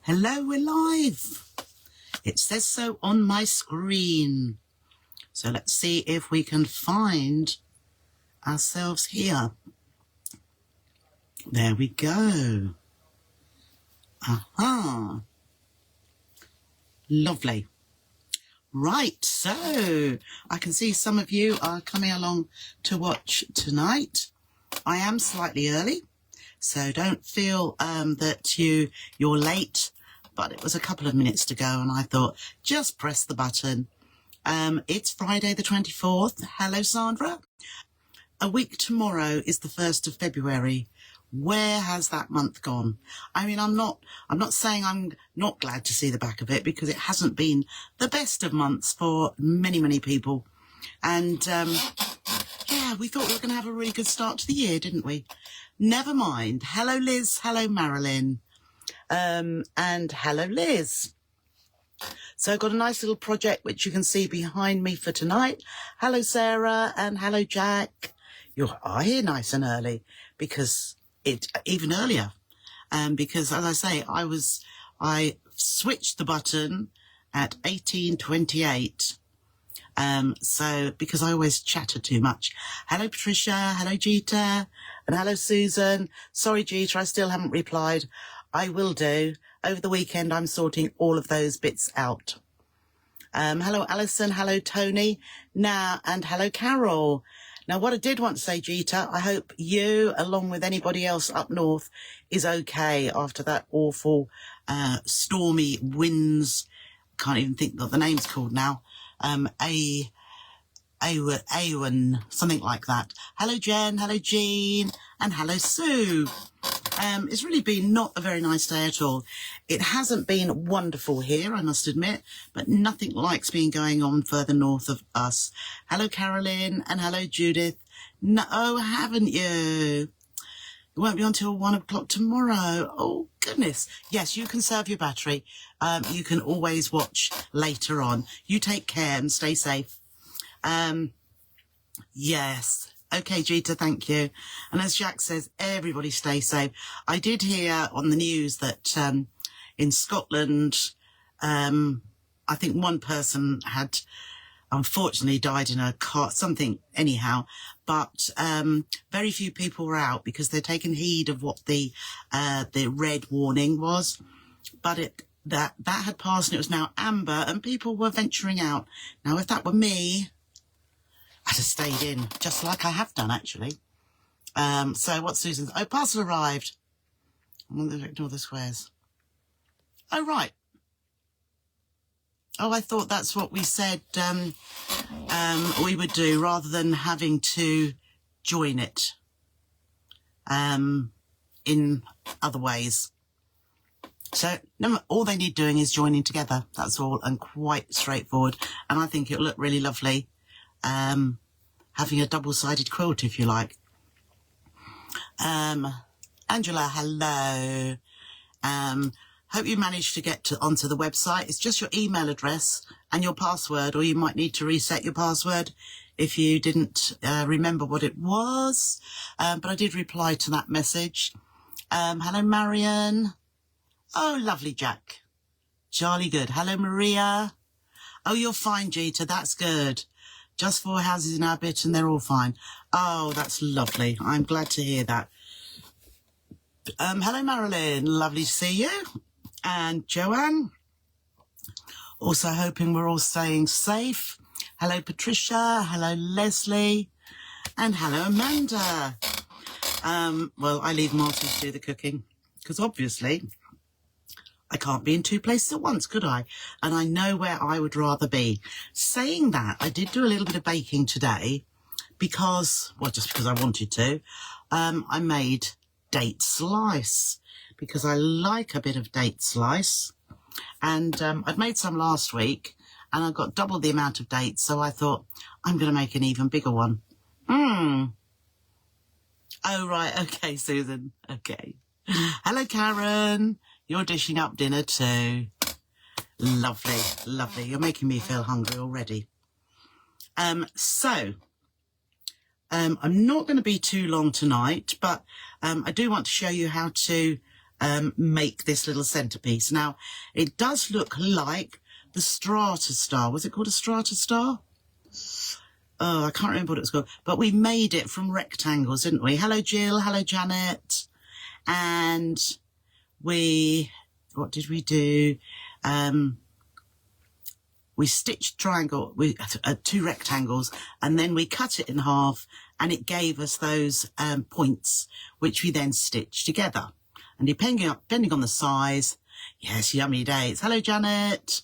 Hello, we're live. It says so on my screen. So let's see if we can find ourselves here. There we go. Aha. Lovely. Right, so I can see some of you are coming along to watch tonight. I am slightly early, so don't feel that you're late, but it was a couple of minutes to go and I thought, just press the button. It's Friday the 24th. Hello, Sandra. A week tomorrow is the 1st of February. Where has that month gone? I mean, I'm not saying I'm not glad to see the back of it, because it hasn't been the best of months for many, many people. And, yeah, we thought we were going to have a really good start to the year, didn't we? Never mind. Hello, Liz. Hello, Marilyn. And hello, Liz. So I've got a nice little project which you can see behind me for tonight. Hello, Sarah, and hello, Jack. You're here nice and early, because even earlier, because as I say, I switched the button at 18:28. So because I always chatter too much. Hello, Patricia. Hello, Jeeta, and hello, Susan. Sorry, Jeeta, I still haven't replied. I will do. Over the weekend, I'm sorting all of those bits out. Hello, Alison. Hello, Tony. Now, and hello, Carol. Now, what I did want to say, Jeeta, I hope you, along with anybody else up north, is okay after that awful, stormy winds. Can't even think what the name's called now. Awen, something like that. Hello, Jen. Hello, Jean. And hello, Sue. It's really been not a very nice day at all. It hasn't been wonderful here, I must admit, but nothing like's been going on further north of us. Hello, Carolyn, and hello, Judith. No, haven't you? It won't be until 1 o'clock tomorrow. Oh, goodness. Yes, you can save your battery. You can always watch later on. You take care and stay safe. Yes. Okay, Jeeta, thank you. And as Jack says, everybody stay safe. I did hear on the news that in Scotland, I think one person had unfortunately died in a car, something anyhow, but very few people were out because they're taking heed of what the red warning was. But that had passed and it was now amber and people were venturing out. Now, if that were me, I'd have stayed in, just like I have done, actually. So what's Susan's? Oh, parcel arrived. I'm going to ignore the squares. Oh, right. Oh, I thought that's what we said we would do, rather than having to join it in other ways. So all they need doing is joining together. That's all, and quite straightforward. And I think it'll look really lovely. Having a double-sided quilt, if you like. Angela, hello. Hope you managed to get onto the website. It's just your email address and your password, or you might need to reset your password if you didn't remember what it was. But I did reply to that message. Hello, Marion. Oh, lovely, Jack. Jolly good. Hello, Maria. Oh, you're fine, Jeeta. That's good. Just 4 houses in our bit and they're all fine. Oh, that's lovely. I'm glad to hear that. Hello, Marilyn. Lovely to see you. And Joanne. Also hoping we're all staying safe. Hello, Patricia. Hello, Leslie. And hello, Amanda. Well, I leave Martin to do the cooking because obviously I can't be in 2 places at once, could I? And I know where I would rather be. Saying that, I did do a little bit of baking today because, well, just because I wanted to. I made date slice because I like a bit of date slice. And I'd made some last week and I got double the amount of dates. So I thought, I'm going to make an even bigger one. Oh, right. Okay, Susan. Okay. Hello, Karen. You're dishing up dinner too. Lovely, lovely. You're making me feel hungry already. So I'm not going to be too long tonight, but I do want to show you how to make this little centerpiece. Now, it does look like the Strata Star. Was it called a Strata Star? Oh, I can't remember what it was called. But we made it from rectangles, didn't we? Hello, Jill. Hello, Janet. And what did we do? We stitched two rectangles, and then we cut it in half, and it gave us those points, which we then stitched together. And depending on the size, yes, yummy days. Hello, Janet.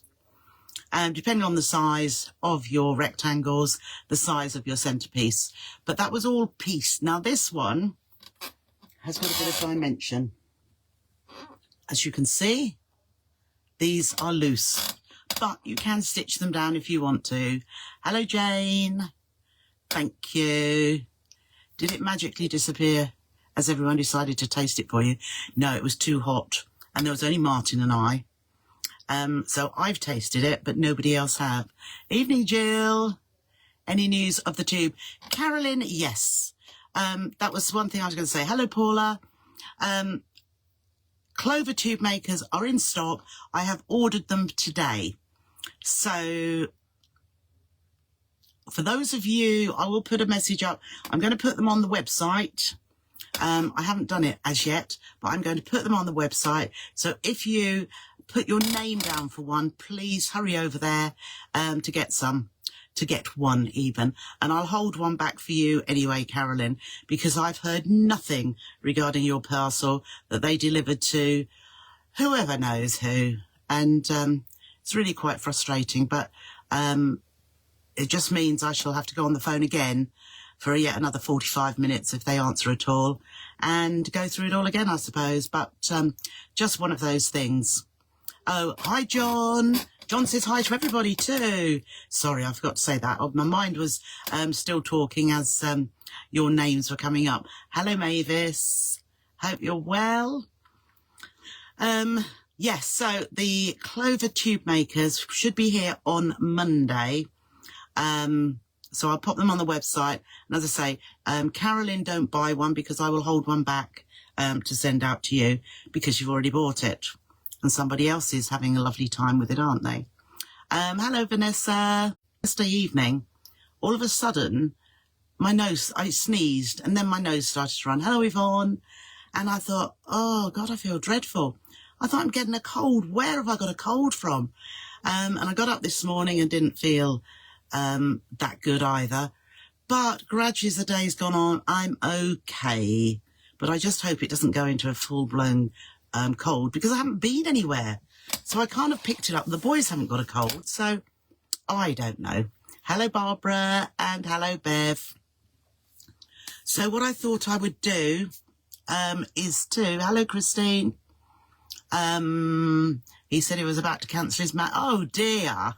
Depending on the size of your rectangles, the size of your centerpiece. But that was all pieced. Now, this one has got a bit of dimension. As you can see, these are loose, but you can stitch them down if you want to. Hello, Jane. Thank you. Did it magically disappear as everyone decided to taste it for you? No, it was too hot, and there was only Martin and I. So I've tasted it, but nobody else have. Evening, Jill. Any news of the tube? Carolyn, yes. That was one thing I was going to say. Hello, Paula. Clover tube makers are in stock. I have ordered them today. So for those of you, I will put a message up. I'm going to put them on the website. I haven't done it as yet, but I'm going to put them on the website. So if you put your name down for one, please hurry over there to get one even. And I'll hold one back for you anyway, Carolyn, because I've heard nothing regarding your parcel that they delivered to whoever knows who. And it's really quite frustrating, but it just means I shall have to go on the phone again for yet another 45 minutes if they answer at all, and go through it all again, I suppose. But just one of those things. Oh, hi, John. John says hi to everybody too. Sorry, I forgot to say that. Oh, my mind was still talking as your names were coming up. Hello, Mavis. Hope you're well. Yes, so the Clover tube makers should be here on Monday. So I'll pop them on the website. And as I say, Carolyn, don't buy one because I will hold one back to send out to you because you've already bought it. And somebody else is having a lovely time with it, aren't they? Hello, Vanessa. Yesterday evening, all of a sudden, I sneezed, and then my nose started to run. Hello, Yvonne. And I thought, oh, God, I feel dreadful. I thought, I'm getting a cold. Where have I got a cold from? And I got up this morning and didn't feel that good either. But gradually as the day's gone on, I'm okay. But I just hope it doesn't go into a full-blown cold, because I haven't been anywhere. So I kind of picked it up. The boys haven't got a cold, so I don't know. Hello, Barbara, and hello, Bev. So what I thought I would do is hello, Christine. He said he was about to cancel his mat. Oh, dear.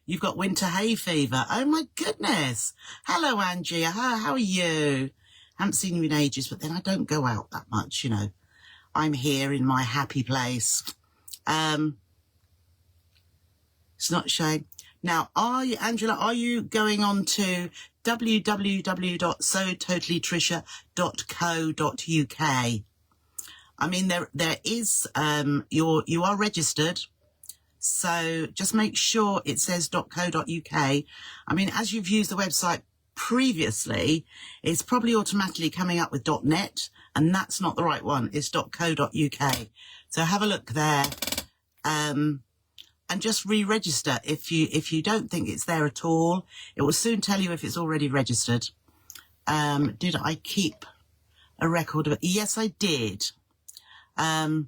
You've got winter hay fever. Oh, my goodness. Hello, Angie. How are you? Haven't seen you in ages, but then I don't go out that much, you know. I'm here in my happy place. It's not showing. Now, Angela, are you going on to www.sototallytrisha.co.uk? I mean, there is, you are registered. So just make sure it says .co.uk. I mean, as you've used the website previously, it's probably automatically coming up with .net, and that's not the right one. It's .co.uk. So have a look there, and just re-register if you don't think it's there at all. It will soon tell you if it's already registered. Did I keep a record of it? Yes, I did. I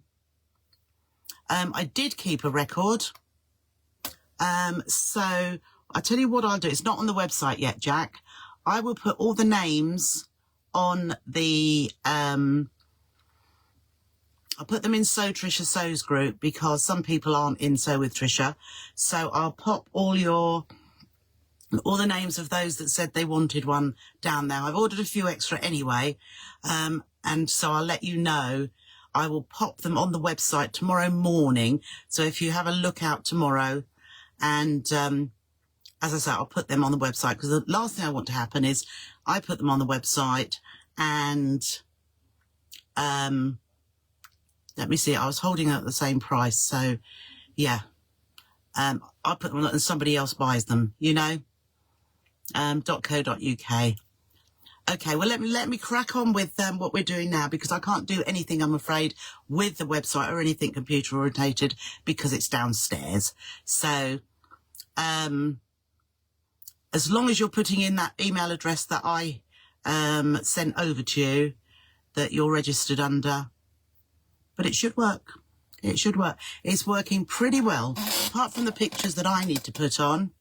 did keep a record. So I'll tell you what I'll do. It's not on the website yet, Jack. I will put all the names on the, I'll put them in Sew Trisha Sews group, because some people aren't in Sew with Trisha. So I'll pop all the names of those that said they wanted one down there. I've ordered a few extra anyway. And so I'll let you know. I will pop them on the website tomorrow morning. So if you have a look out tomorrow, and as I say, I'll put them on the website, because the last thing I want to happen is I put them on the website and let me see, I was holding it at the same price. So yeah, I put them and somebody else buys them, you know, .co.uk. Okay, well, let me crack on with what we're doing now, because I can't do anything, I'm afraid, with the website or anything computer orientated because it's downstairs. So as long as you're putting in that email address that I sent over to you, that you're registered under, but it should work. It should work. It's working pretty well, apart from the pictures that I need to put on.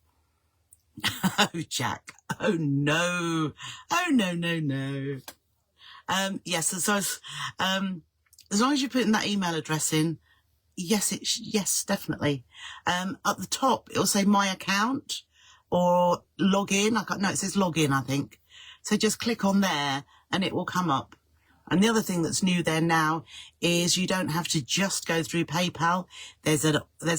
Oh, Jack. Oh, no. Oh, no, no, no. Yes, so as long as you're putting that email address in, yes, yes, definitely. At the top, it'll say my account or log in. No, it says log in, I think. So just click on there and it will come up. And the other thing that's new there now is you don't have to just go through PayPal. There's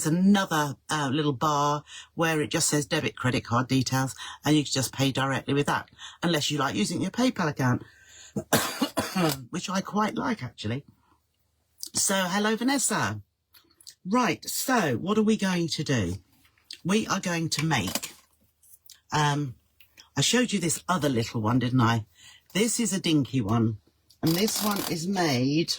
another little bar where it just says debit credit card details, and you can just pay directly with that, unless you like using your PayPal account, which I quite like, actually. So hello, Vanessa. Right, so what are we going to do? We are going to make, I showed you this other little one, didn't I? This is a dinky one. And this one is made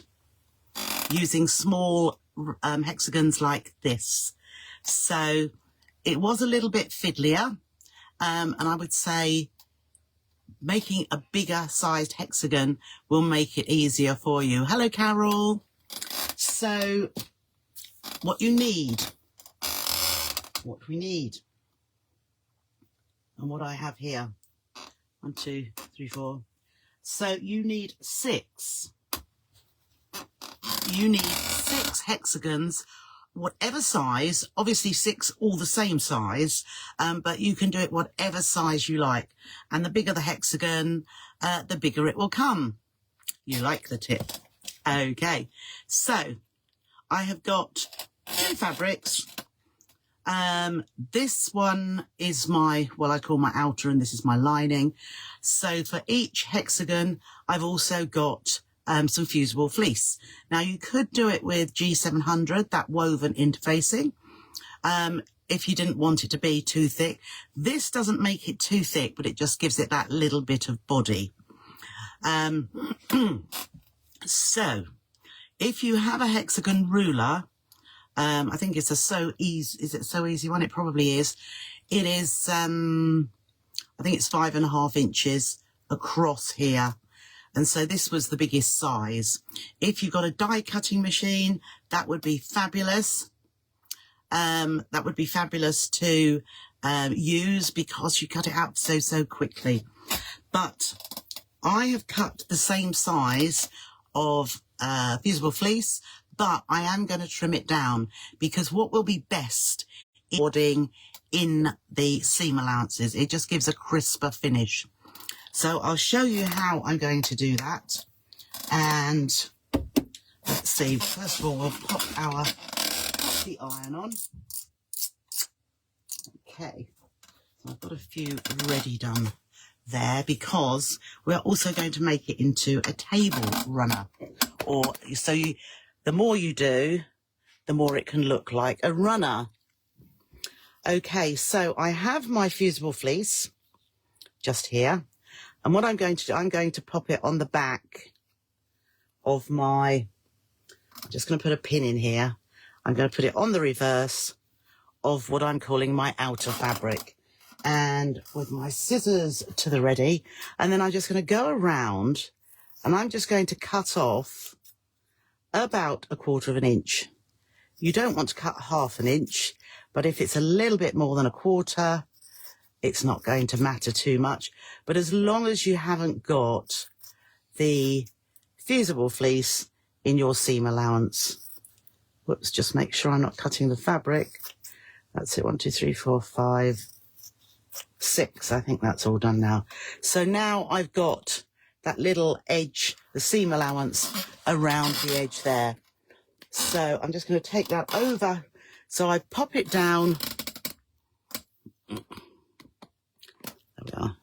using small hexagons like this. So it was a little bit fiddlier. And I would say making a bigger sized hexagon will make it easier for you. Hello, Carol. So what we need, and what I have here, 1, 2, 3, 4. So you need 6. You need 6 hexagons, whatever size, obviously 6 all the same size, but you can do it whatever size you like. And the bigger the hexagon, the bigger it will come. You like the tip. Okay, so I have got 2 fabrics. This one is my, well, I call my outer, and this is my lining. So for each hexagon, I've also got some fusible fleece. Now you could do it with G700, that woven interfacing, if you didn't want it to be too thick. This doesn't make it too thick, but it just gives it that little bit of body. So if you have a hexagon ruler, I think it's a So Easy, is it So Easy one? It probably is. It is, I think it's 5.5 inches across here. And so this was the biggest size. If you've got a die cutting machine, that would be fabulous. That would be fabulous to use, because you cut it out so quickly. But I have cut the same size of fusible fleece, but I am going to trim it down, because what will be best is boarding in the seam allowances. It just gives a crisper finish. So I'll show you how I'm going to do that. And let's see, first of all, we'll pop the iron on. Okay, so I've got a few ready done there, because we're also going to make it into a table runner. Or so you, the more you do, the more it can look like a runner. Okay, so I have my fusible fleece just here. And what I'm going to do, I'm going to pop it on the back of my, I'm just going to put a pin in here. I'm going to put it on the reverse of what I'm calling my outer fabric. And with my scissors to the ready, and then I'm just going to go around, and I'm just going to cut off about 1/4 inch. You don't want to cut 1/2 inch, but if it's a little bit more than 1/4, it's not going to matter too much. But as long as you haven't got the fusible fleece in your seam allowance. Whoops, just make sure I'm not cutting the fabric. That's it, 1, 2, 3, 4, 5, 6. I think that's all done now. So now I've got that little edge, the seam allowance around the edge there. So I'm just going to take that over. So I pop it down. There we are.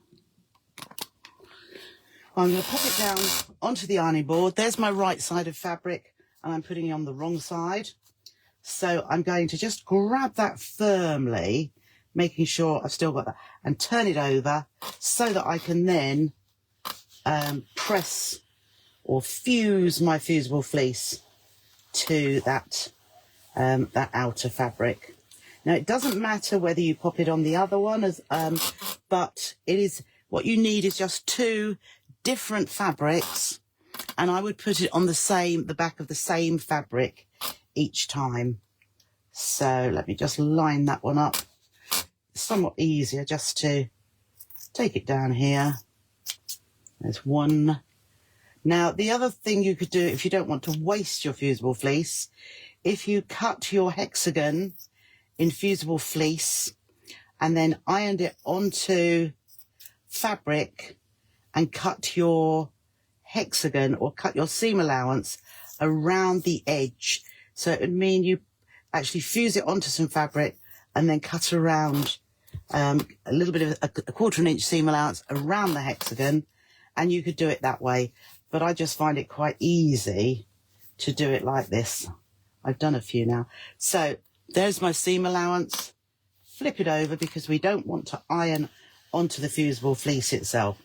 I'm going to pop it down onto the ironing board. There's my right side of fabric. and I'm putting it on the wrong side. So I'm going to just grab that firmly, making sure I've still got that, and turn it over so that I can then press or fuse my fusible fleece to that that outer fabric. Now it doesn't matter whether you pop it on the other one, but it is, what you need is just 2 different fabrics, and I would put it on the back of the same fabric each time. So let me just line that one up. It's somewhat easier just to take it down here. There's one. Now the other thing you could do, if you don't want to waste your fusible fleece, if you cut your hexagon in fusible fleece and then ironed it onto fabric and cut your hexagon or cut your seam allowance around the edge. So it would mean you actually fuse it onto some fabric and then cut around a little bit of a 1/4 inch seam allowance around the hexagon, and you could do it that way. But I just find it quite easy to do it like this. I've done a few now. So there's my seam allowance. Flip it over because we don't want to iron onto the fusible fleece itself.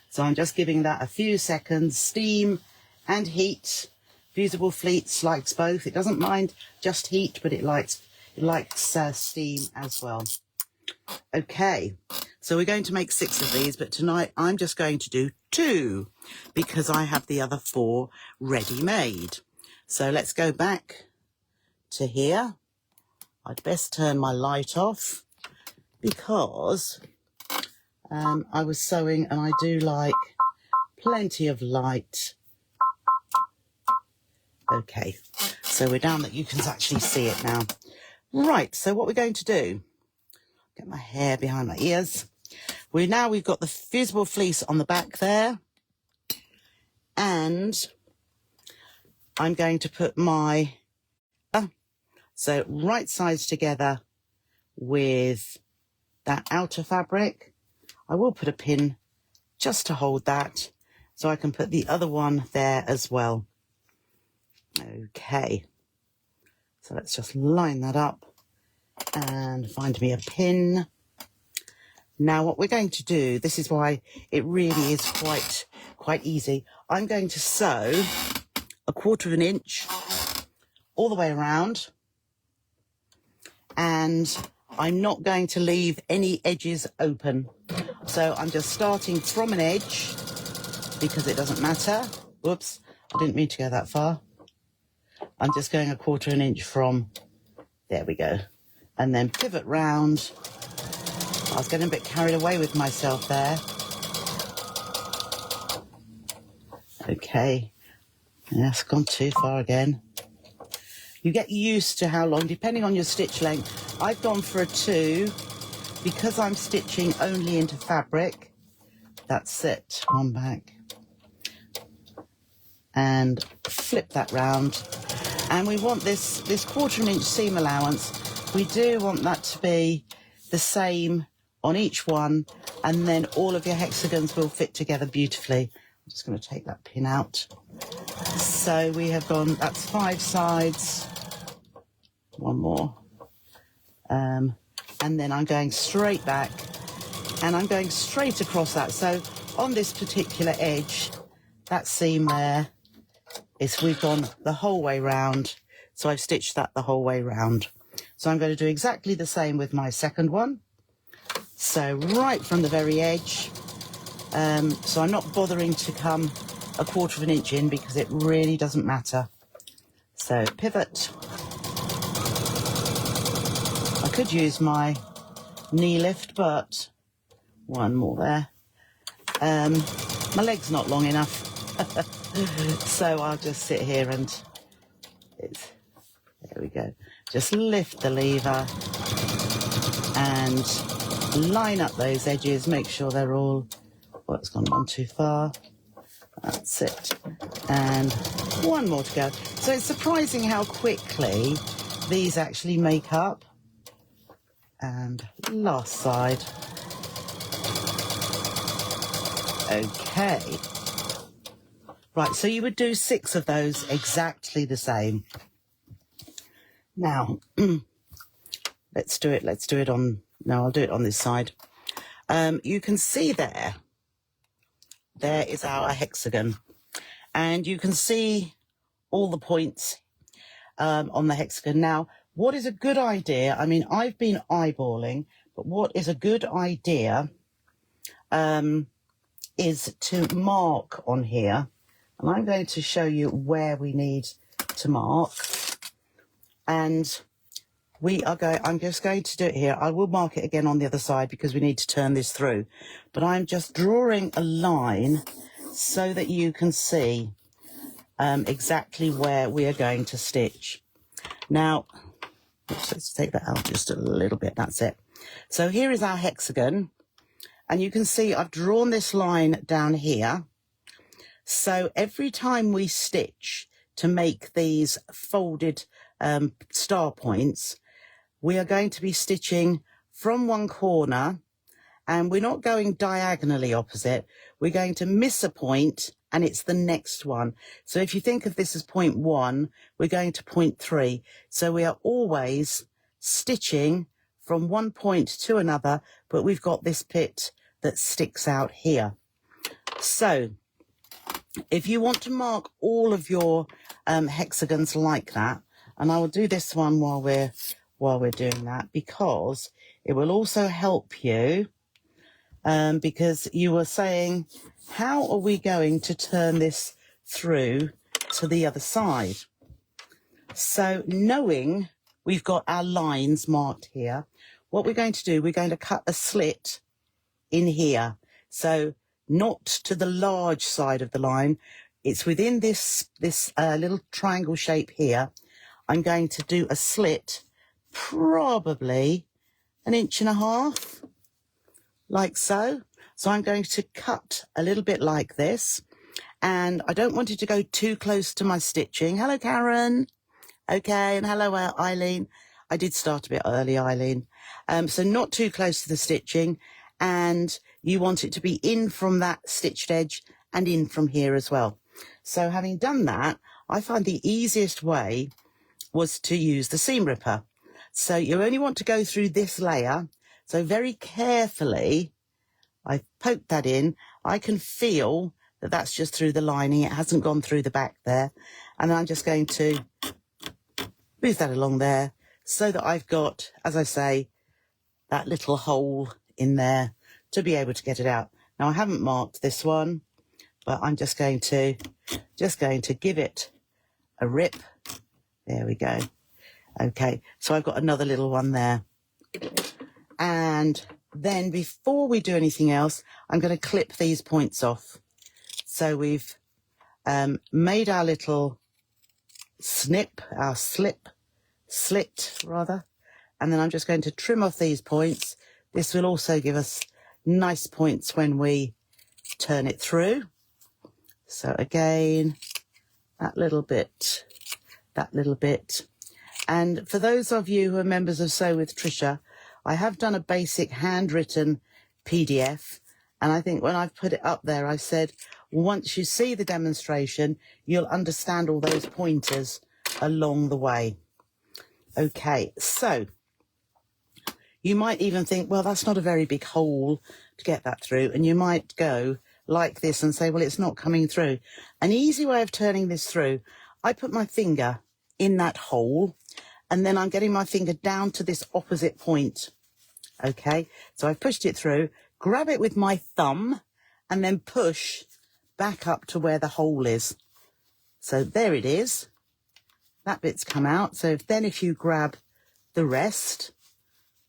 So I'm just giving that a few seconds, steam and heat. Fusible fleece likes both. It doesn't mind just heat, but it likes steam as well. Okay, so we're going to make 6 of these, but tonight I'm just going to do 2 because I have the other 4 ready made. So let's go back to here. I'd best turn my light off because I was sewing and I do like plenty of light. Okay, so we're down that you can actually see it now. Right, so what we're going to do, get my hair behind my ears. We've got the fusible fleece on the back there, and I'm going to put my so right sides together with that outer fabric. I will put a pin just to hold that so I can put the other one there as well. Okay, so let's just line that up and find me a pin. Now what we're going to do, this is why it really is quite easy. I'm going to sew a 1/4 inch all the way around, and I'm not going to leave any edges open. So I'm just starting from an edge because it doesn't matter. Whoops, I didn't mean to go that far. I'm just going a 1/4 inch from, there we go. And then pivot round. I was getting a bit carried away with myself there. Okay, that's gone too far again. You get used to how long, depending on your stitch length. I've gone for a 2 because I'm stitching only into fabric. That's it, one back. And flip that round. And we want this 1/4 inch seam allowance. We do want that to be the same on each one, and then all of your hexagons will fit together beautifully. I'm just going to take that pin out. So we have gone, that's 5 sides. One more. And then I'm going straight back, and I'm going straight across that. So on this particular edge, that seam there, we've gone the whole way round. So I've stitched that the whole way round. So I'm going to do exactly the same with my second one. So right from the very edge. So I'm not bothering to come a 1/4 inch in because it really doesn't matter. So pivot. I could use my knee lift, but one more there. My leg's not long enough. So I'll just sit here and there we go. Just lift the lever and line up those edges. Make sure they're all, oh, it's gone on too far. That's it. And one more to go. So it's surprising how quickly these actually make up. And last side. Okay. Right, so you would do 6 of those exactly the same. Now, let's do it on, no, I'll do it on this side. You can see there is our hexagon. And you can see all the points on the hexagon. Now, what is a good idea? I mean, I've been eyeballing, but what is a good idea is to mark on here. And I'm going to show you where we need to mark. And I'm just going to do it here. I will mark it again on the other side because we need to turn this through. But I'm just drawing a line so that you can see exactly where we are going to stitch. Now, let's take that out just a little bit. That's it. So here is our hexagon. And you can see I've drawn this line down here. So every time we stitch to make these folded star points, we are going to be stitching from one corner, and we're not going diagonally opposite. We're going to miss a point and it's the next one. So if you think of this as point 1, we're going to point 3. So we are always stitching from one point to another, but we've got this bit that sticks out here. So if you want to mark all of your hexagons like that, and I will do this one while we're doing that, because it will also help you, because you were saying, how are we going to turn this through to the other side? So knowing we've got our lines marked here, what we're going to do, we're going to cut a slit in here. So not to the large side of the line. It's within this little triangle shape here. I'm going to do a slit, probably 1.5 inches, like so. So I'm going to cut a little bit like this, and I don't want it to go too close to my stitching. Hello, Karen. Okay, and hello, Eileen. I did start a bit early, Eileen. So not too close to the stitching, and you want it to be in from that stitched edge and in from here as well. So having done that, I find the easiest way was to use the seam ripper. So you only want to go through this layer. So very carefully, I've poked that in. I can feel that that's just through the lining. It hasn't gone through the back there. And then I'm just going to move that along there so that I've got, as I say, that little hole in there to be able to get it out. Now I haven't marked this one, but I'm just going to give it a rip. There we go. Okay, so I've got another little one there. And then before we do anything else, I'm going to clip these points off. So we've made our little slit, rather. And then I'm just going to trim off these points. This will also give us nice points when we turn it through. So again, that little bit. And for those of you who are members of Sew with Trisha, I have done a basic handwritten PDF. And I think when I've put it up there, I said, once you see the demonstration, you'll understand all those pointers along the way. Okay, so you might even think, well, that's not a very big hole to get that through. And you might go like this and say, well, it's not coming through. An easy way of turning this through, I put my finger in that hole, and then I'm getting my finger down to this opposite point. Okay, so I've pushed it through, grab it with my thumb, and then push back up to where the hole is. So there it is. That bit's come out. So if you grab the rest,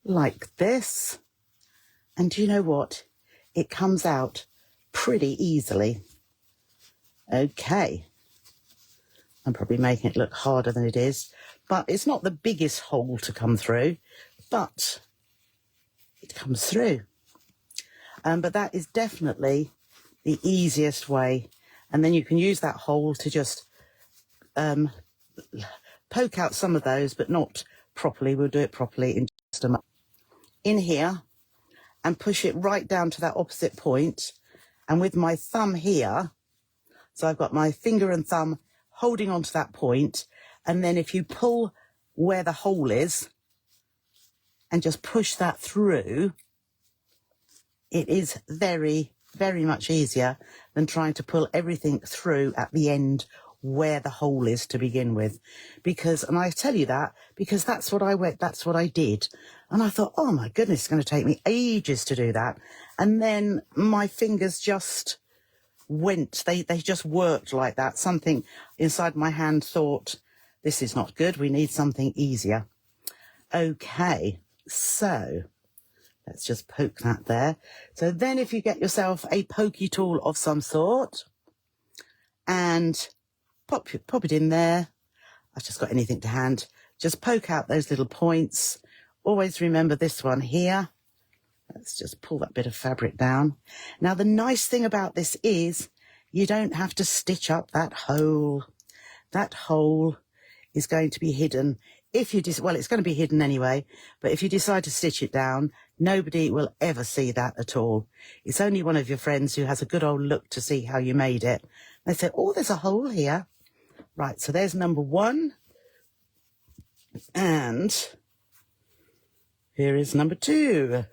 like this, and do you know what? It comes out pretty easily. Okay. I'm probably making it look harder than it is, but it's not the biggest hole to come through, but it comes through. But that is definitely the easiest way. And then you can use that hole to just poke out some of those, but not properly. We'll do it properly in just a moment. In here, and push it right down to that opposite point. And with my thumb here, So I've got my finger and thumb holding onto that point, and then if you pull where the hole is and just push that through, it is very, very much easier than trying to pull everything through at the end where the hole is to begin with. Because, and I tell you that because that's what I did. And I thought, oh my goodness, it's going to take me ages to do that. And then my fingers just went, they just worked like that. Something inside my hand thought, this is not good. We need something easier. Okay, so let's just poke that there. So then if you get yourself a pokey tool of some sort and pop it in there. I've just got anything to hand. Just poke out those little points. Always remember this one here. Let's just pull that bit of fabric down. Now, the nice thing about this is you don't have to stitch up that hole. That hole is going to be hidden. If you well, it's going to be hidden anyway, but if you decide to stitch it down, nobody will ever see that at all. It's only one of your friends who has a good old look to see how you made it. They say, oh, there's a hole here. Right, so there's number one. And here is number two.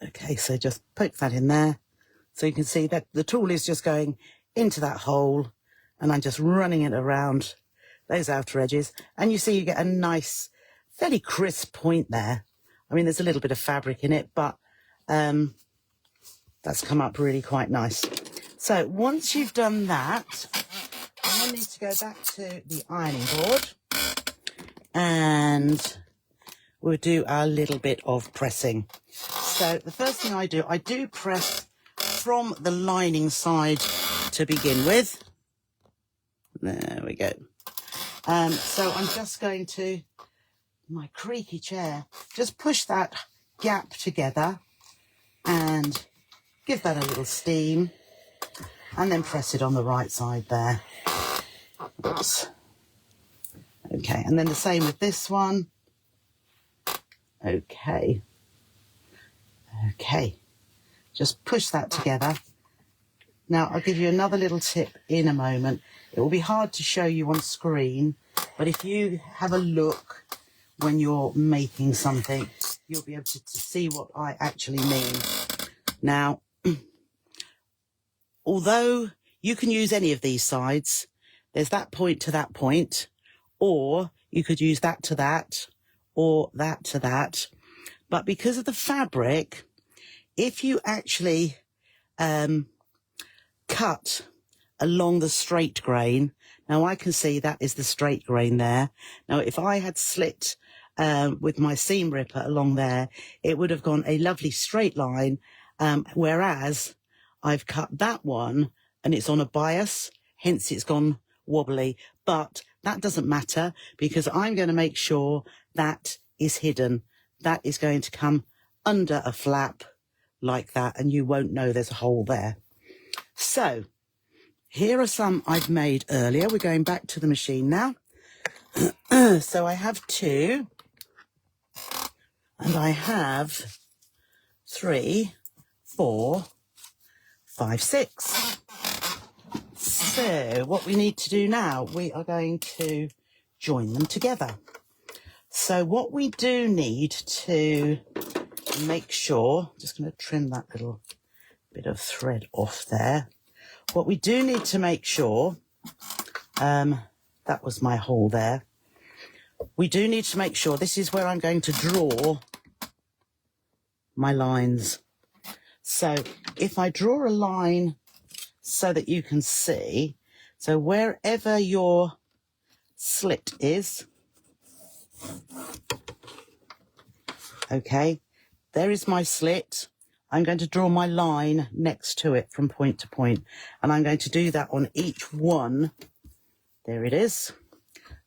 Okay, so just poke that in there. So you can see that the tool is just going into that hole, and I'm just running it around those outer edges. And you see you get a nice, fairly crisp point there. I mean, there's a little bit of fabric in it, but that's come up really quite nice. So once you've done that, I need to go back to the ironing board and we'll do our little bit of pressing. So the first thing I do press from the lining side to begin with. There we go. So I'm just going to, my creaky chair, just push that gap together and give that a little steam and then press it on the right side there. Oops. Okay, and then the same with this one. Okay. Okay. Just push that together. Now, I'll give you another little tip in a moment. It will be hard to show you on screen, but if you have a look when you're making something, you'll be able to see what I actually mean. Now, although you can use any of these sides, there's that point to that point, or you could use that to that, or that to that. But because of the fabric, if you actually cut along the straight grain, now I can see that is the straight grain there. Now, if I had slit with my seam ripper along there, it would have gone a lovely straight line, whereas I've cut that one and it's on a bias, hence it's gone wobbly. But that doesn't matter because I'm going to make sure that is hidden. That is going to come under a flap like that, and you won't know there's a hole there. So here are some I've made earlier. We're going back to the machine now. So I have 2, and I have 3, 4, 5, 6. So what we need to do now, we are going to join them together. So what we do need to make sure, just going to trim that little bit of thread off there. What we do need to make sure, that was my hole there. We do need to make sure this is where I'm going to draw my lines. So if I draw a line so that you can see, so wherever your slit is, okay, there is my slit. I'm going to draw my line next to it from point to point, and I'm going to do that on each one. There it is.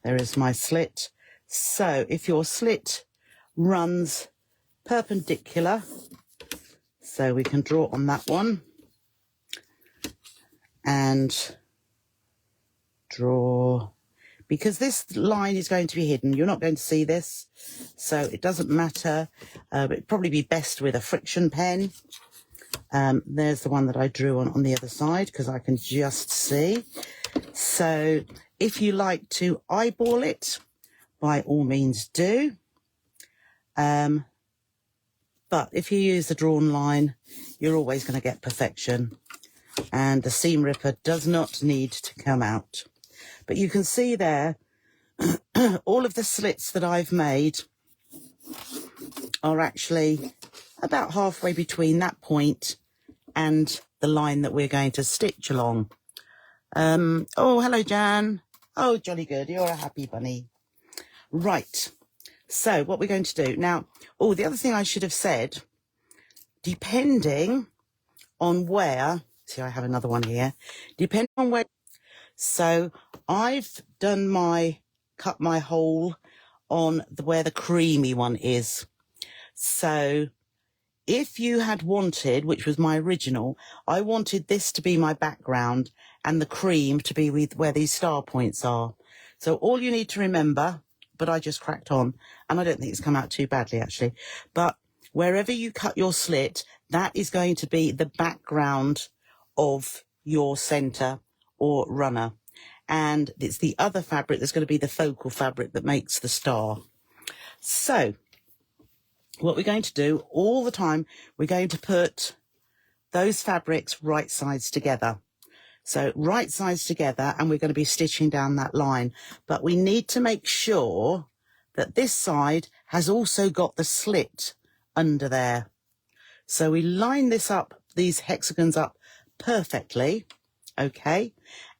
There is my slit. So if your slit runs perpendicular, so we can draw on that one and draw, because this line is going to be hidden. You're not going to see this, so it doesn't matter. It'd probably be best with a friction pen. There's the one that I drew on the other side because I can just see. So if you like to eyeball it, by all means do. But if you use the drawn line, you're always going to get perfection. And the seam ripper does not need to come out. But you can see there, all of the slits that I've made are actually about halfway between that point and the line that we're going to stitch along. Oh, hello, Jan. Oh, jolly good. You're a happy bunny. Right. So what we're going to do now. Oh, the other thing I should have said, depending on where, see, I have another one here, depending on where, so I've done cut my hole on where the creamy one is. So if you had wanted, which was my original, I wanted this to be my background and the cream to be with where these star points are. So all you need to remember, but I just cracked on, and I don't think it's come out too badly actually, but wherever you cut your slit, that is going to be the background of your center or runner. And it's the other fabric that's going to be the focal fabric that makes the star. So what we're going to do all the time, we're going to put those fabrics right sides together. So right sides together, and we're going to be stitching down that line. But we need to make sure that this side has also got the slit under there. So we line this up, these hexagons up perfectly, okay?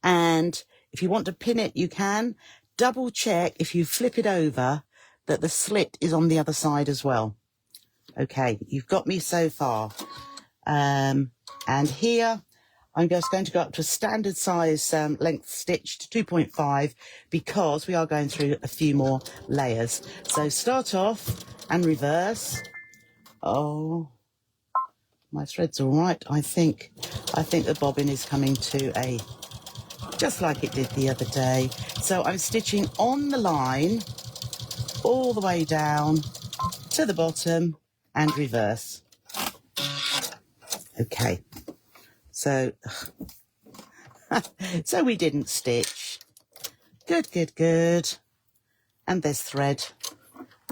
And if you want to pin it, you can. Double check if you flip it over that the slit is on the other side as well. Okay, you've got me so far. And here, I'm just going to go up to a standard size length stitch to 2.5 because we are going through a few more layers. So start off and reverse. Oh, my thread's all right. I think the bobbin is coming to a, just like it did the other day. So I'm stitching on the line all the way down to the bottom and reverse. Okay, so so we didn't stitch. Good, good, good. And there's thread.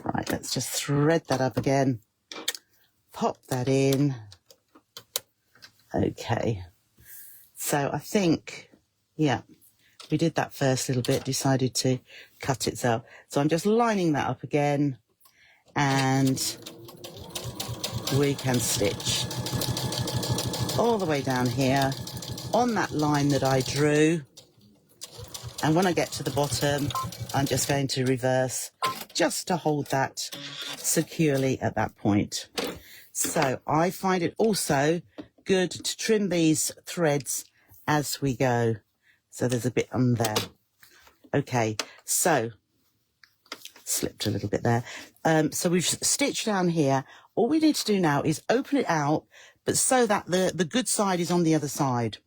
Right, let's just thread that up again. Pop that in. Okay, so I think, yeah, we did that first little bit, decided to cut itself. So I'm just lining that up again, and we can stitch all the way down here on that line that I drew. And when I get to the bottom, I'm just going to reverse just to hold that securely at that point. So I find it also good to trim these threads as we go. So there's a bit on there. Okay, so slipped a little bit there. So we've stitched down here. All we need to do now is open it out, but so that the good side is on the other side.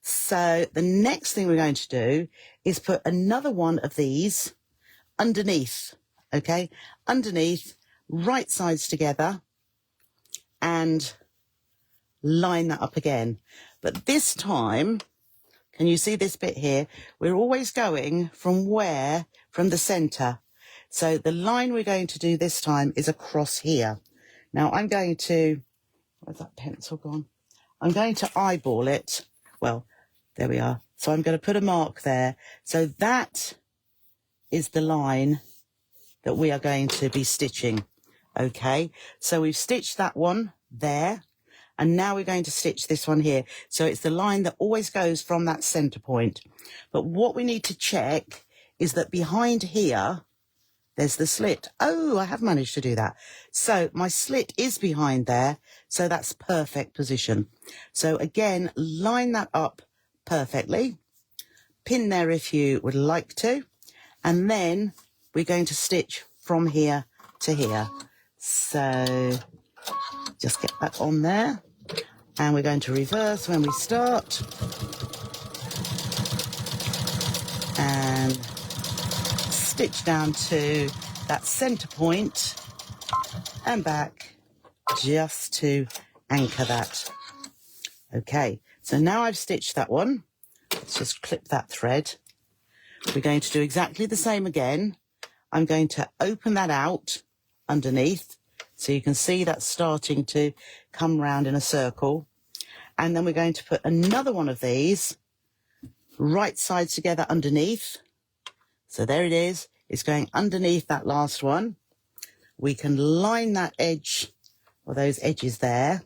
So the next thing we're going to do is put another one of these underneath, okay? Underneath, right sides together, and line that up again. But this time, can you see this bit here? We're always going from the center. So the line we're going to do this time is across here. Now I'm going to, where's that pencil gone? I'm going to eyeball it. Well, there we are. So I'm going to put a mark there. So that is the line that we are going to be stitching. Okay, so we've stitched that one there, and now we're going to stitch this one here. So it's the line that always goes from that center point. But what we need to check is that behind here, there's the slit. Oh, I have managed to do that. So my slit is behind there, so that's perfect position. So again, line that up perfectly. Pin there if you would like to. And then we're going to stitch from here to here. So just get that on there. And we're going to reverse when we start. And stitch down to that center point and back just to anchor that. Okay, so now I've stitched that one. Let's just clip that thread. We're going to do exactly the same again. I'm going to open that out underneath, so you can see that's starting to come round in a circle. And then we're going to put another one of these right sides together underneath. So there it is. It's going underneath that last one. We can line that edge, or those edges there.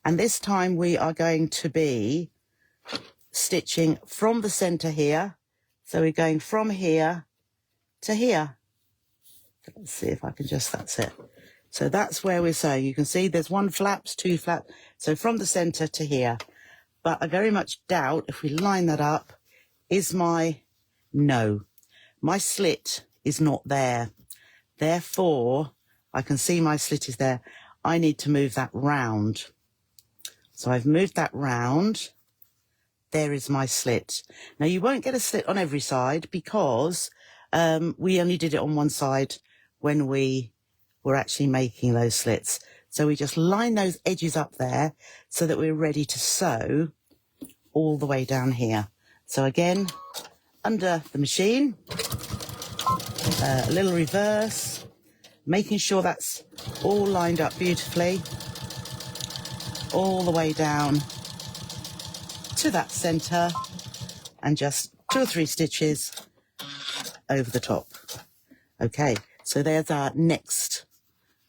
And this time we are going to be stitching from the center here. So we're going from here to here. Let's see if I can just, that's it. So that's where we're sewing. You can see there's one flaps, two flaps. So from the center to here. But I very much doubt if we line that up, no, my slit is not there. Therefore, I can see my slit is there. I need to move that round. So I've moved that round. There is my slit. Now you won't get a slit on every side because we only did it on one side when we were actually making those slits. So we just line those edges up there so that we're ready to sew all the way down here. So again, under the machine, a little reverse, making sure that's all lined up beautifully, all the way down to that center, and just 2 or 3 stitches over the top. Okay, so there's our next,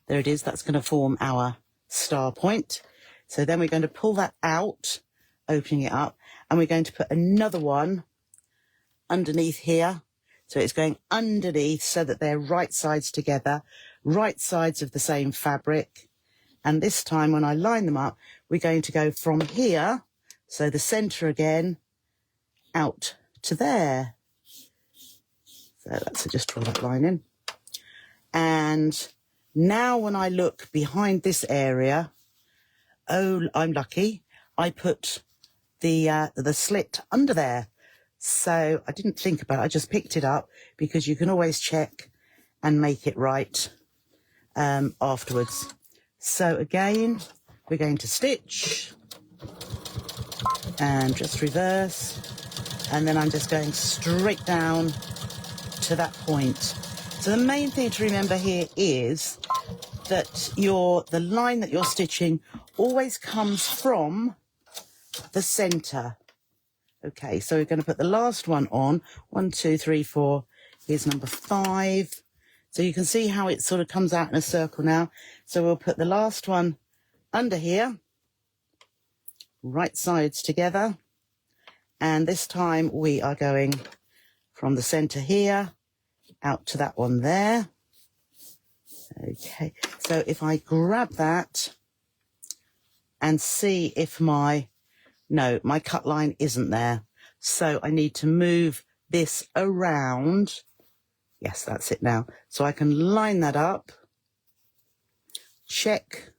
there it is, that's going to form our star point. So then we're going to pull that out, opening it up, and we're going to put another one underneath here. So it's going underneath so that they're right sides together, right sides of the same fabric. And this time when I line them up, we're going to go from here, so the center again, out to there. So let's just draw that line in. And now when I look behind this area, oh, I'm lucky, I put the slit under there. So I didn't think about it, I just picked it up because you can always check and make it right afterwards. So again, we're going to stitch and just reverse, and then I'm just going straight down to that point. So the main thing to remember here is that the line that you're stitching always comes from the center. Okay, so we're going to put the last one on. 1, 2, 3, 4. Here's number 5. So you can see how it sort of comes out in a circle now. So we'll put the last one under here, right sides together. And this time we are going from the center here out to that one there. Okay, so if I grab that and see if my cut line isn't there. So I need to move this around. Yes, that's it now. So I can line that up, check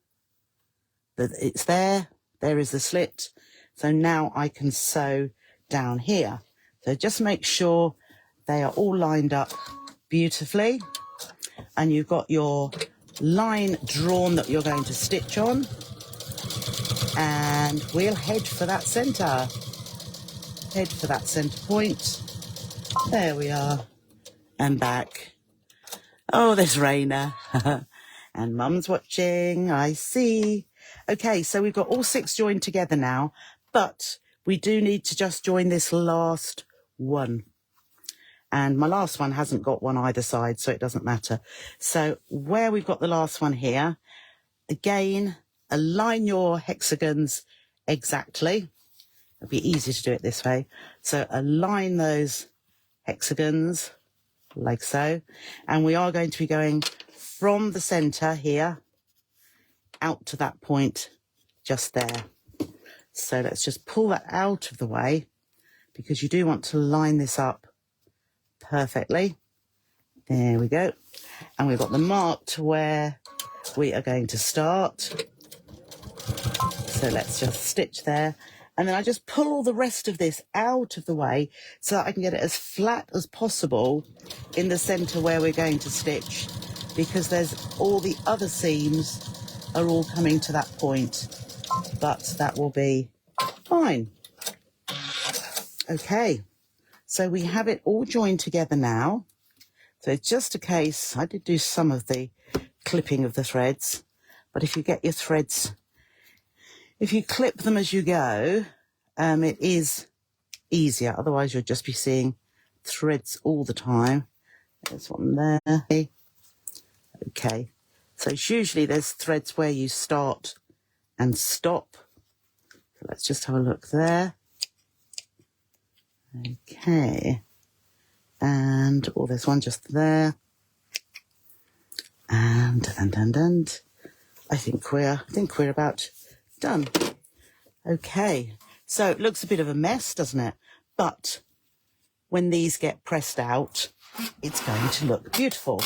that it's there. There is the slit. So now I can sew down here. So just make sure they are all lined up beautifully. And you've got your line drawn that you're going to stitch on. And we'll head for that center. Head for that center point. There we are. And back. Oh, there's Raina. And Mum's watching, I see. Okay, so we've got all 6 joined together now, but we do need to just join this last one. And my last one hasn't got one either side, so it doesn't matter. So where we've got the last one here, again, align your hexagons exactly. It'll be easy to do it this way. So align those hexagons like so. And we are going to be going from the center here out to that point just there. So let's just pull that out of the way because you do want to line this up perfectly. There we go. And we've got the mark to where we are going to start. So let's just stitch there. And then I just pull all the rest of this out of the way so that I can get it as flat as possible in the center where we're going to stitch, because there's all the other seams are all coming to that point, but that will be fine. Okay, so we have it all joined together now. So it's just a case, I did do some of the clipping of the threads, but if you get your threads, if you clip them as you go, it is easier. Otherwise, you'll just be seeing threads all the time. There's one there. Okay, so it's usually there's threads where you start and stop. So let's just have a look there. Okay, and there's one just there. And I think we're about done. Okay, so it looks a bit of a mess, doesn't it? But when these get pressed out, it's going to look beautiful.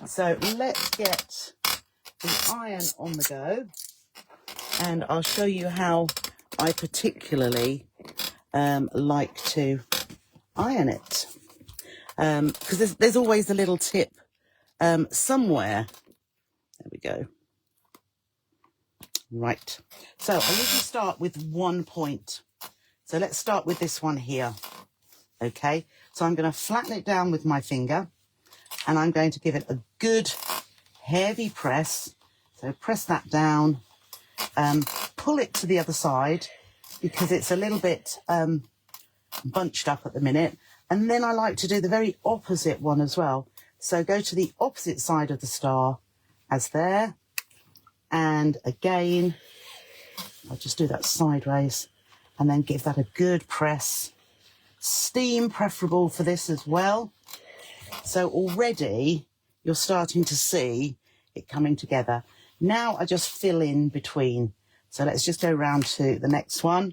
So let's get the iron on the go, and I'll show you how I particularly like to iron it, because there's always a little tip somewhere. There we go. Right, so I usually start with 1 point. So let's start with this one here. Okay, so I'm going to flatten it down with my finger, and I'm going to give it a good heavy press. So press that down, pull it to the other side because it's a little bit bunched up at the minute. And then I like to do the very opposite one as well. So go to the opposite side of the star as there. And again, I'll just do that sideways and then give that a good press. Steam preferable for this as well. So already you're starting to see it coming together. Now I just fill in between. So let's just go round to the next one.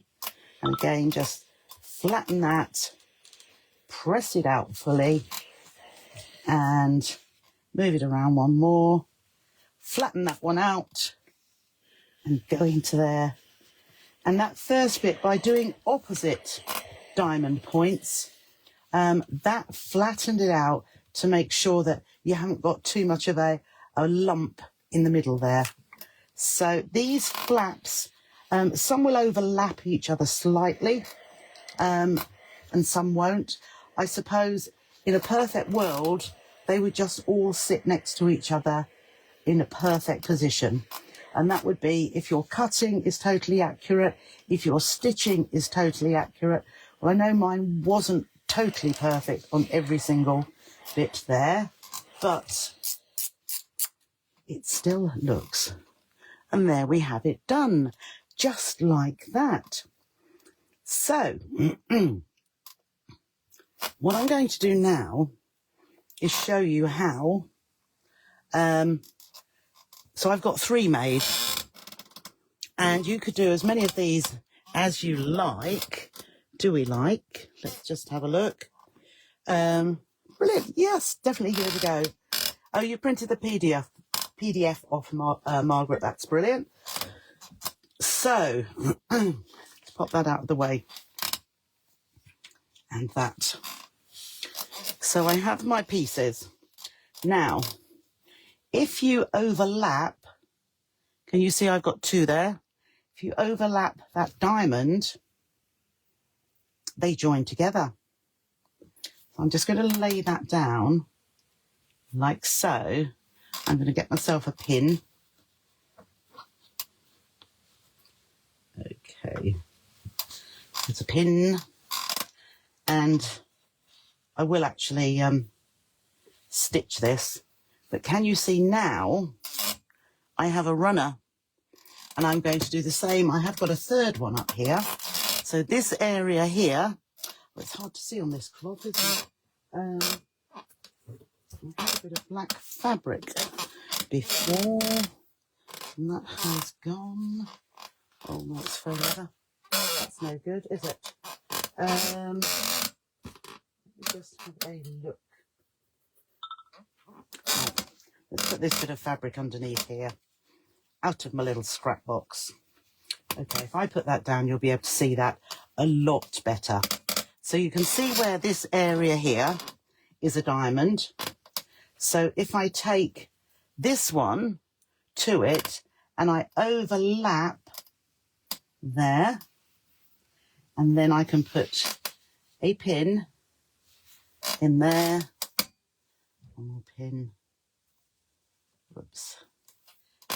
And again, just flatten that, press it out fully, and move it around one more. Flatten that one out and go into there. And that first bit, by doing opposite diamond points, that flattened it out to make sure that you haven't got too much of a lump in the middle there. So these flaps, some will overlap each other slightly, and some won't. I suppose in a perfect world, they would just all sit next to each other in a perfect position. And that would be if your cutting is totally accurate, if your stitching is totally accurate. Well, I know mine wasn't totally perfect on every single bit there, but it still looks. And there we have it done, just like that. So, what I'm going to do now is show you how. So I've got 3 made, and you could do as many of these as you like. Do we like? Let's just have a look. Brilliant. Yes, definitely give it a go. Oh, you printed the PDF off, Margaret. That's brilliant. So let's pop that out of the way. And that. So I have my pieces. Now, if you overlap, can you see I've got 2 there? If you overlap that diamond, they join together. So I'm just going to lay that down like so. I'm going to get myself a pin. Okay. There's a pin. And I will actually stitch this. But can you see now I have a runner, and I'm going to do the same. I have got a 3rd one up here. So this area here, well, it's hard to see on this cloth, isn't it? I have a bit of black fabric before, and that has gone. Oh no, it's faux leather. That's no good, is it? Let me just have a look. Right. Let's put this bit of fabric underneath here, out of my little scrap box. Okay, if I put that down, you'll be able to see that a lot better. So you can see where this area here is a diamond. So if I take this one to it and I overlap there, And then I can put a pin in there. One more pin. Whoops.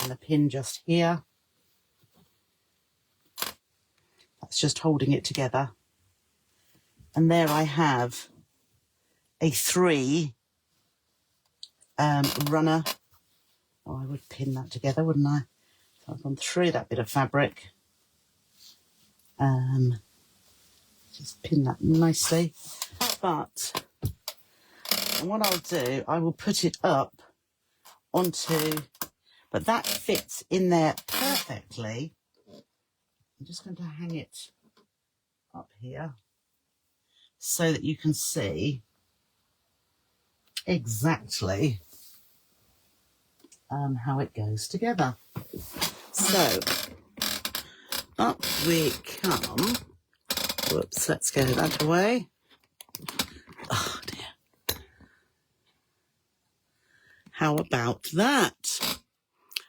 And a pin just here. That's just holding it together. And there I have a 3 runner. Oh, I would pin that together, wouldn't I? So I've gone through that bit of fabric. Just pin that nicely. But what I'll do, I will put it up onto, but that fits in there perfectly. I'm just going to hang it up here so that you can see exactly how it goes together. So up we come. Whoops, let's go that away. Oh dear. How about that?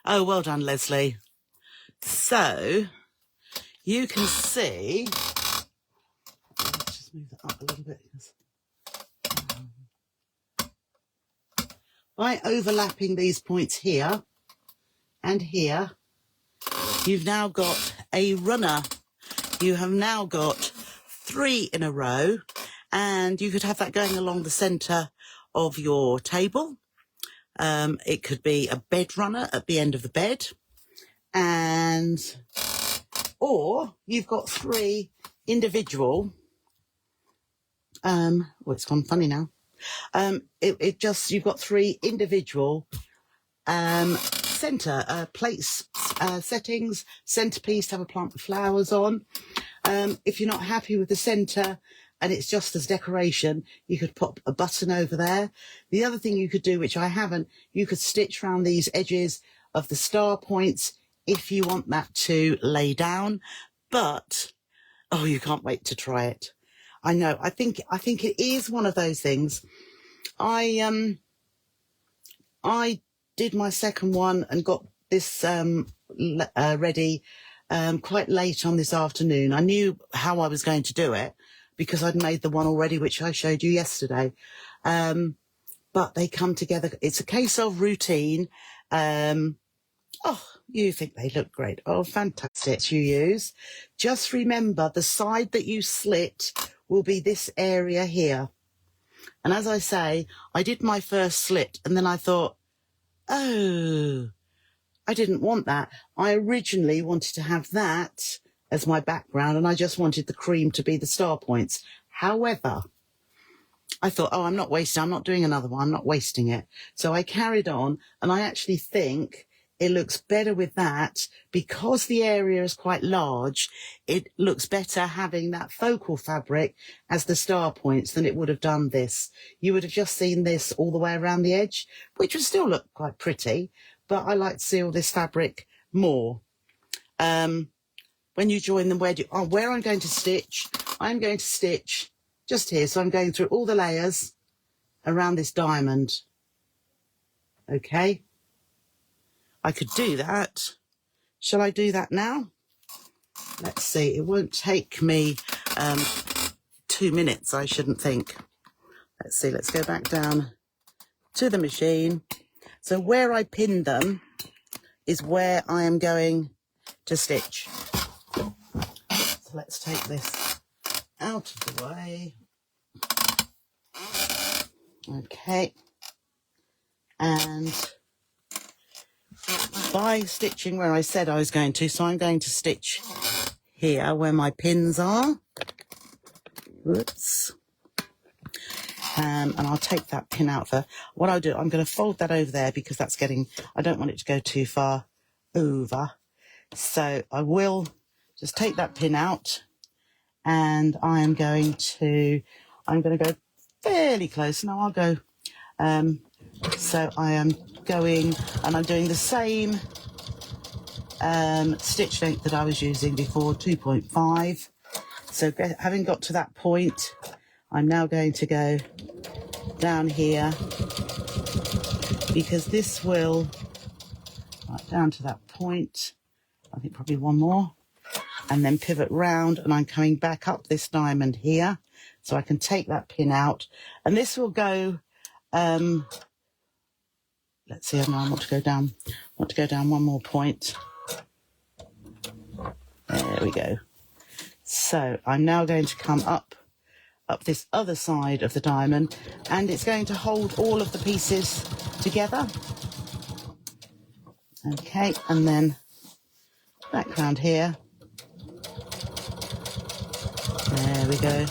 Oh, well done, Leslie. So you can see, let's just move that up a little bit. By overlapping these points here and here, you've now got a runner. You have now got 3 in a row, and you could have that going along the centre of your table. It could be a bed runner at the end of the bed, or you've got 3 individual. Oh, it's gone funny now. You've got 3 individual centre plates, settings, centrepiece to have a plant with flowers on. If you're not happy with the centre and it's just as decoration, you could pop a button over there. The other thing you could do, which I haven't, you could stitch around these edges of the star points if you want that to lay down. But, oh, you can't wait to try it. I know, I think it is one of those things. I did my second one and got this ready quite late on this afternoon. I knew how I was going to do it because I'd made the one already, which I showed you yesterday. But they come together. It's a case of routine. Oh, you think they look great. Oh, fantastic. You use. Just remember the side that you slit will be this area here. And as I say, I did my first slit and then I thought, oh, I didn't want that. I originally wanted to have that as my background and I just wanted the cream to be the star points. However, I thought, oh, I'm not doing another one. I'm not wasting it. So I carried on and I actually think it looks better with that because the area is quite large. It looks better having that focal fabric as the star points than it would have done this. You would have just seen this all the way around the edge, which would still look quite pretty, but I like to see all this fabric more. When you join them, where I'm going to stitch, I'm going to stitch just here. So I'm going through all the layers around this diamond. Okay. I could do that. Shall I do that now? Let's see. It won't take me 2 minutes, I shouldn't think. Let's see. Let's go back down to the machine. So where I pinned them is where I am going to stitch. So let's take this out of the way. Okay. And by stitching where I said I was going to, so I'm going to stitch here where my pins are. Whoops. And I'll take that pin out for what I'll do. I'm going to fold that over there because that's I don't want it to go too far over. So I will just take that pin out and I'm going to go fairly close. Now I'll go, so I am going and I'm doing the same stitch length that I was using before, 2.5. So having got to that point, I'm now going to go down here because this will, right down to that point, I think probably one more. and then pivot round, and I'm coming back up this diamond here, so I can take that pin out, and this will go, let's see, I want to go down one more point. There we go. So I'm now going to come up this other side of the diamond, and it's going to hold all of the pieces together. Okay, and then back round here. There we go.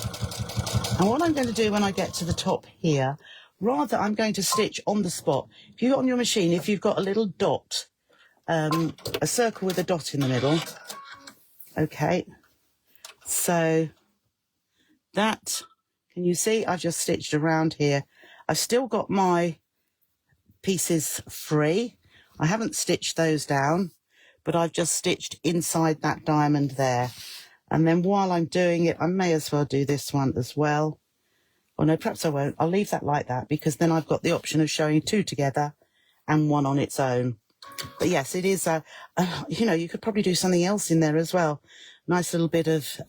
And what I'm going to do when I get to the top here, rather I'm going to stitch on the spot. If you've got on your machine, if you've got a little dot, a circle with a dot in the middle. Okay, so that, can you see, I've just stitched around here. I've still got my pieces free. I haven't stitched those down, but I've just stitched inside that diamond there. And then while I'm doing it, I may as well do this one as well. Oh no, perhaps I won't. I'll leave that like that, because then I've got the option of showing two together and one on its own. But yes, it is, you know, you could probably do something else in there as well. Nice little bit of,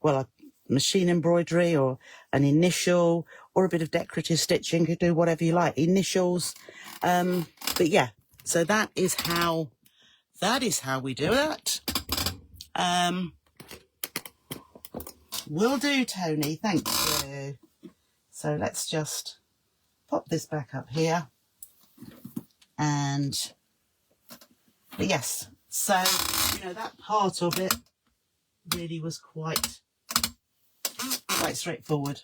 well, a machine embroidery or an initial or a bit of decorative stitching. You could do whatever you like, initials. But yeah, so that is how we do it. Will do, Tony. Thank you. So let's just pop this back up here. And, but yes, so, you know, that part of it really was quite straightforward.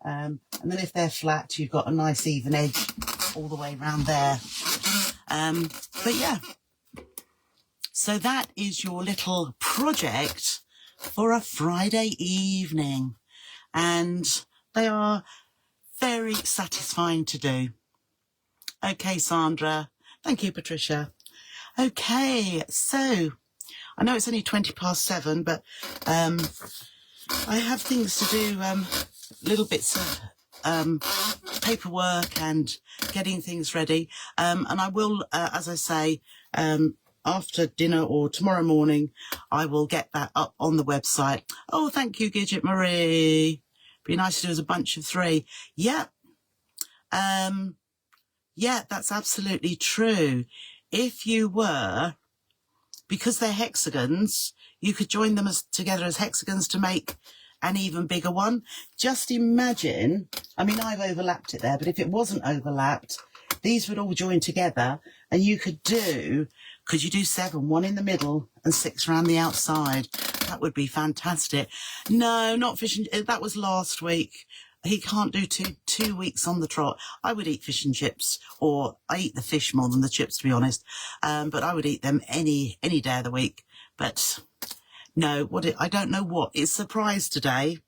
And then if they're flat, you've got a nice even edge all the way around there. But yeah, so that is your little project for a Friday evening, and they are very satisfying to do. Okay, Sandra. Thank you, Patricia. Okay, so I know it's only 7:20, but I have things to do, little bits of paperwork and getting things ready. And I will, as I say, after dinner or tomorrow morning, I will get that up on the website. Oh, thank you, Gidget Marie. Be nice to do as a bunch of 3. Yeah. Yeah, that's absolutely true. If you were, because they're hexagons, you could join them together as hexagons to make an even bigger one. Just imagine, I mean, I've overlapped it there, but if it wasn't overlapped, these would all join together, and you could do 7, 1 in the middle and 6 around the outside. That would be fantastic. No, not fish and, that was last week. He can't do two weeks on the trot. I would eat fish and chips, or I eat the fish more than the chips, to be honest. But I would eat them any day of the week. But no, I don't know what. It's surprise today.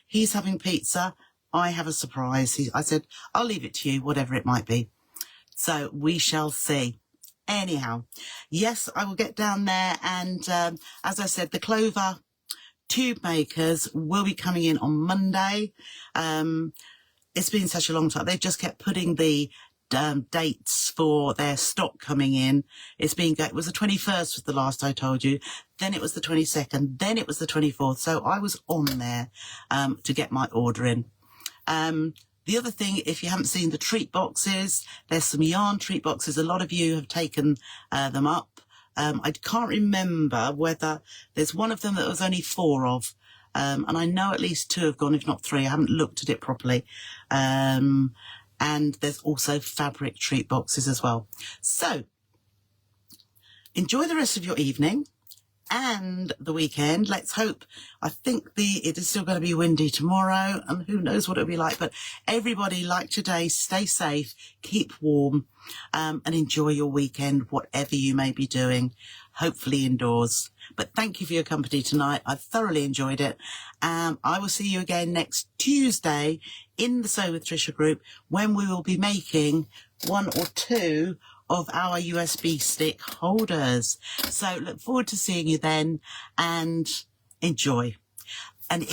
He's having pizza. I have a surprise. I said, I'll leave it to you, whatever it might be. So we shall see. Anyhow, yes, I will get down there. And as I said, the Clover tube makers will be coming in on Monday. It's been such a long time. They've just kept putting the dates for their stock coming in. It was the 21st was the last I told you. Then it was the 22nd. Then it was the 24th. So I was on there to get my order in. The other thing, if you haven't seen the treat boxes, there's some yarn treat boxes. A lot of you have taken them up. I can't remember whether there's one of them that there was only 4 of. And I know at least 2 have gone, if not 3. I haven't looked at it properly. And there's also fabric treat boxes as well. So enjoy the rest of your evening and the weekend. Let's hope. I think it is still going to be windy tomorrow, and who knows what it'll be like. But everybody, like today, stay safe, keep warm, and enjoy your weekend, whatever you may be doing, hopefully indoors. But thank you for your company tonight. I thoroughly enjoyed it. I will see you again next Tuesday in the Sew with Trisha group, when we will be making 1 or 2 of our USB stick holders. So look forward to seeing you then, and enjoy. And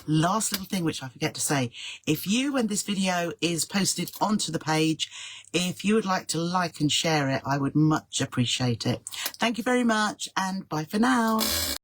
last little thing, which I forget to say, if you, when this video is posted onto the page, if you would like to like and share it, I would much appreciate it. Thank you very much, and bye for now.